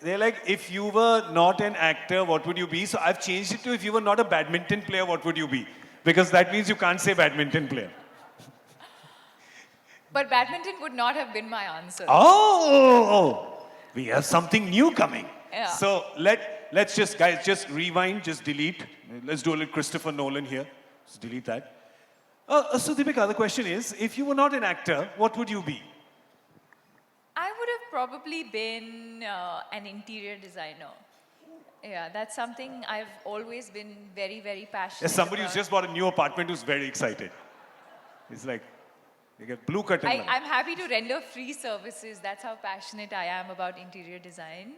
They're like, if you were not an actor, what would you be? So I've changed it to if you were not a badminton player, what would you be? Because that means you can't say badminton player. But badminton would not have been my answer. Oh, we have something new coming. Yeah. So let's just, guys, just rewind, just delete. Let's do a little Christopher Nolan here. Just delete that. So Deepika, the question is, if you were not an actor, what would you be? I would have probably been an interior designer. Yeah, that's something I've always been very, very passionate There's somebody about. who's just bought a new apartment who's very excited. It's like, they get blue curtain. I'm happy to render free services. That's how passionate I am about interior design.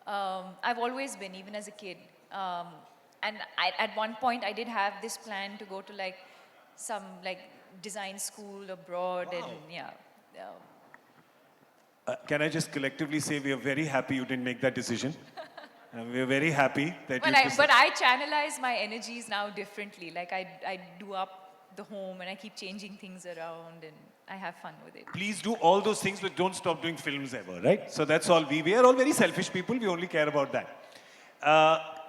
I've always been, even as a kid. And at one point, I did have this plan to go to like some like design school abroad, Wow. and yeah. Can I just collectively say we are very happy you didn't make that decision? We are very happy that you But I channelize my energies now differently. Like I do up the home and I keep changing things around and I have fun with it. Please do all those things, but don't stop doing films ever, right? So that's all. We are all very selfish people. We only care about that.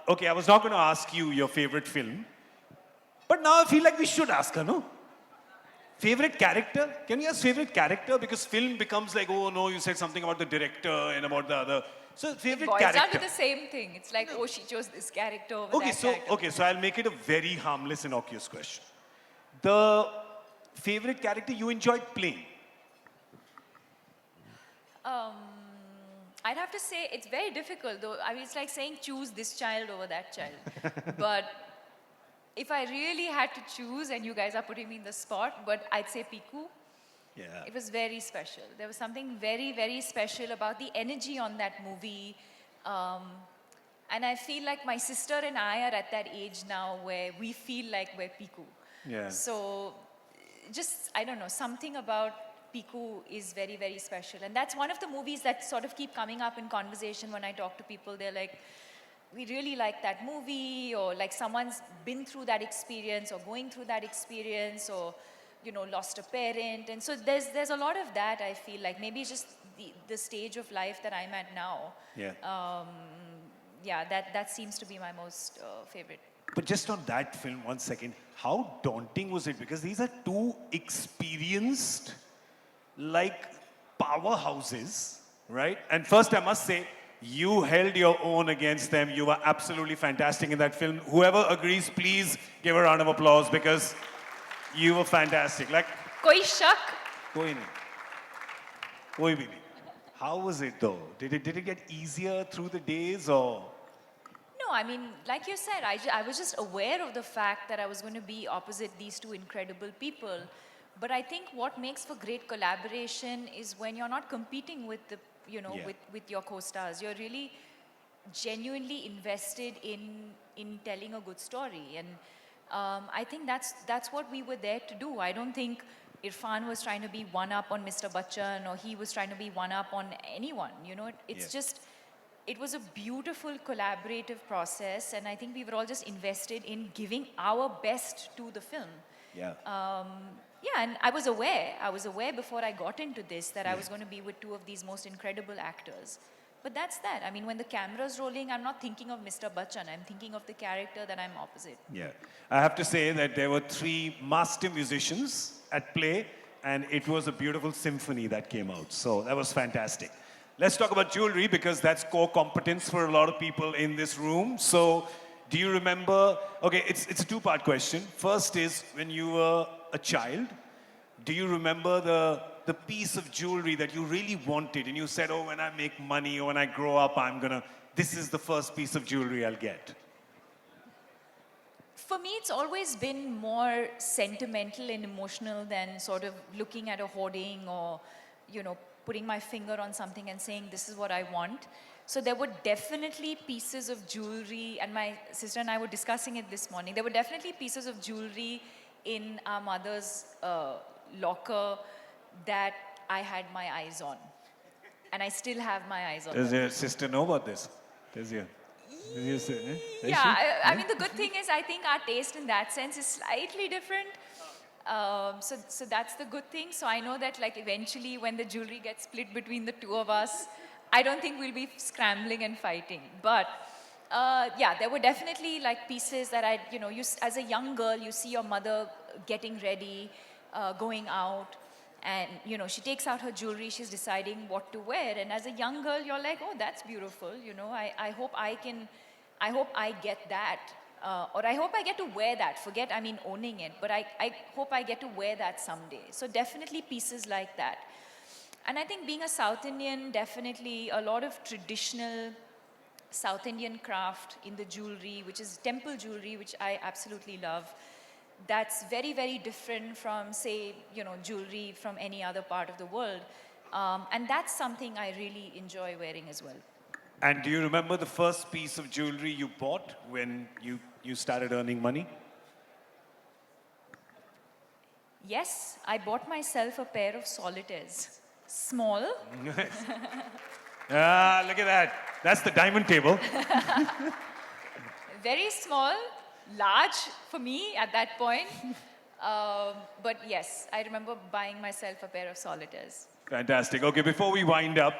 Okay, I was not going to ask you your favorite film, but now I feel like we should ask her, no? Favorite character? Can we ask favorite character? Because film becomes like, oh no, you said something about the director and about the other. So favorite It boils character. down to the same thing. It's like, oh, she chose this character over that character. Okay, so I'll make it a very harmless, innocuous question. The favorite character you enjoyed playing? I'd have to say it's very difficult though. I mean, it's like saying choose this child over that child. But if I really had to choose, and you guys are putting me in the spot, but I'd say Piku. Yeah. It was very special. There was something very, very special about the energy on that movie. And I feel like my sister and I are at that age now where we feel like we're Piku. Yeah. So just, I don't know, something about Piku is very, very special. And that's one of the movies that sort of keep coming up in conversation when I talk to people. They're like, we really like that movie, or like someone's been through that experience or going through that experience, or you know, lost a parent. And so there's a lot of that. I feel like maybe it's just the stage of life that I'm at now. Yeah. Yeah, that seems to be my most favorite. But just on that film, 1 second, how daunting was it? Because these are two experienced, like, powerhouses, right? And first I must say, you held your own against them. You were absolutely fantastic in that film. Whoever agrees, please give a round of applause, because you were fantastic. Like, Koi shak? koi nahi. Koi bhi nahi. How was it though? Did it get easier through the days, or? No, I mean, like you said, I was just aware of the fact that I was going to be opposite these two incredible people. But I think what makes for great collaboration is when you're not competing with the, you know, Yeah. with your co-stars. You're really genuinely invested in telling a good story. And I think that's what we were there to do. I don't think Irfan was trying to be one up on Mr. Bachchan, or he was trying to be one up on anyone. You know, it's Yeah. just, it was a beautiful collaborative process, and I think we were all just invested in giving our best to the film. Yeah. Yeah, and I was aware before I got into this that I was going to be with two of these most incredible actors. But that's that. I mean, when the camera's rolling, I'm not thinking of Mr. Bachchan. I'm thinking of the character that I'm opposite. Yeah. I have to say that there were 3 master musicians at play, and it was a beautiful symphony that came out. So that was fantastic. Let's talk about jewelry, because that's core competence for a lot of people in this room. So do you remember, okay, it's a 2-part question. First is, when you were a child, do you remember the piece of jewelry that you really wanted and you said, oh, when I make money or when I grow up, this is the first piece of jewelry I'll get? For me, it's always been more sentimental and emotional than sort of looking at a hoarding or, you know, putting my finger on something and saying, this is what I want. So there were definitely pieces of jewelry, and my sister and I were discussing it this morning. There were definitely pieces of jewelry in our mother's locker that I had my eyes on. And I still have my eyes on Does them. your sister know about this? Does your sister, does Yeah, she? I mean, the good thing is I think our taste in that sense is slightly different. So that's the good thing. So I know that like eventually when the jewelry gets split between the two of us, I don't think we'll be scrambling and fighting. But yeah, there were definitely like pieces that as a young girl, you see your mother getting ready, going out, and she takes out her jewelry, she's deciding what to wear. And as a young girl, you're like, oh, that's beautiful. I hope I hope I get that. Or I hope I get to wear that. Forget, I mean, owning it, but I hope I get to wear that someday. So definitely pieces like that. And I think being a South Indian, definitely a lot of traditional South Indian craft in the jewelry, which is temple jewelry, which I absolutely love. That's very, very different from, say, jewelry from any other part of the world. And that's something I really enjoy wearing as well. And do you remember the first piece of jewelry you bought when you started earning money? Yes, I bought myself a pair of solitaires. Small. Ah, look at that. That's the diamond table. Very small, large for me at that point. But yes, I remember buying myself a pair of solitaires. Fantastic. Okay, before we wind up,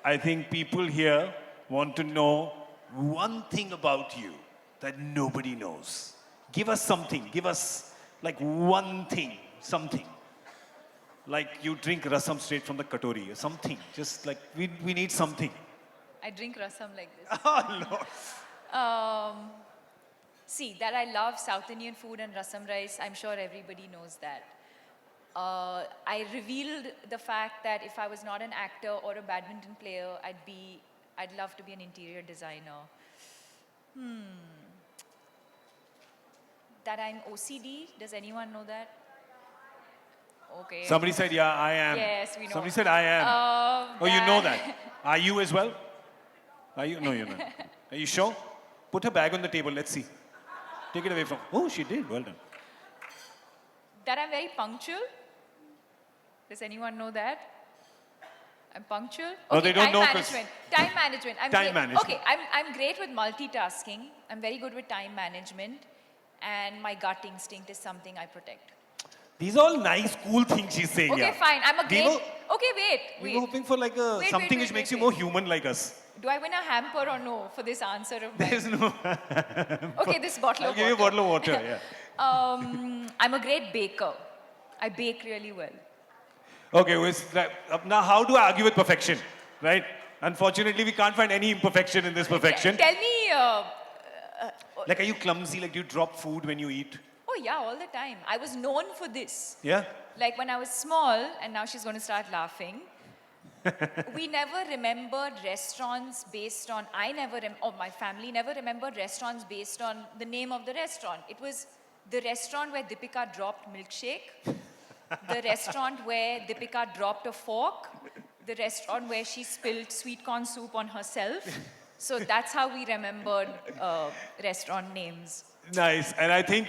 I think people here want to know one thing about you that nobody knows. Give us something. Give us like one thing, something. Like you drink rasam straight from the katori or something. Just like we need something. I drink rasam like this. Oh, Lord. See, that I love South Indian food and rasam rice, I'm sure everybody knows that. I revealed the fact that if I was not an actor or a badminton player, I'd love to be an interior designer. That I'm OCD, does anyone know that? Okay. Somebody said, yeah, I am. Yes, we know. Somebody said, I am. Oh, you know that. Are you as well? Are you? No, you're not. Are you sure? Put her bag on the table. Let's see. Take it away from. Oh, she did. Well done. That I'm very punctual. Does anyone know that? I'm punctual. Okay, Oh, they don't time know 'cause- management. Time management. Time management. Okay, I'm great with multitasking. I'm very good with time management, and my gut instinct is something I protect. These are all nice, cool things she's saying. Okay, yeah. fine. I'm a We great. were- Okay, wait. We were hoping for like a Wait, something wait, which wait, makes wait, you more wait. human like us. Do I win a hamper or no for this answer of mine? There's no. Okay, this bottle I'll of give you a water. bottle of water. Yeah. I'm a great baker. I bake really well. Okay, now how do I argue with perfection, right? Unfortunately, we can't find any imperfection in this perfection. Tell me. Like, are you clumsy? Like, do you drop food when you eat? Oh yeah, all the time. I was known for this. Yeah. Like when I was small, and now she's going to start laughing. We never remembered restaurants based on, or my family never remembered restaurants based on the name of the restaurant. It was the restaurant where Deepika dropped milkshake, the restaurant where Deepika dropped a fork, the restaurant where she spilled sweet corn soup on herself. So that's how we remembered restaurant names. Nice. And I think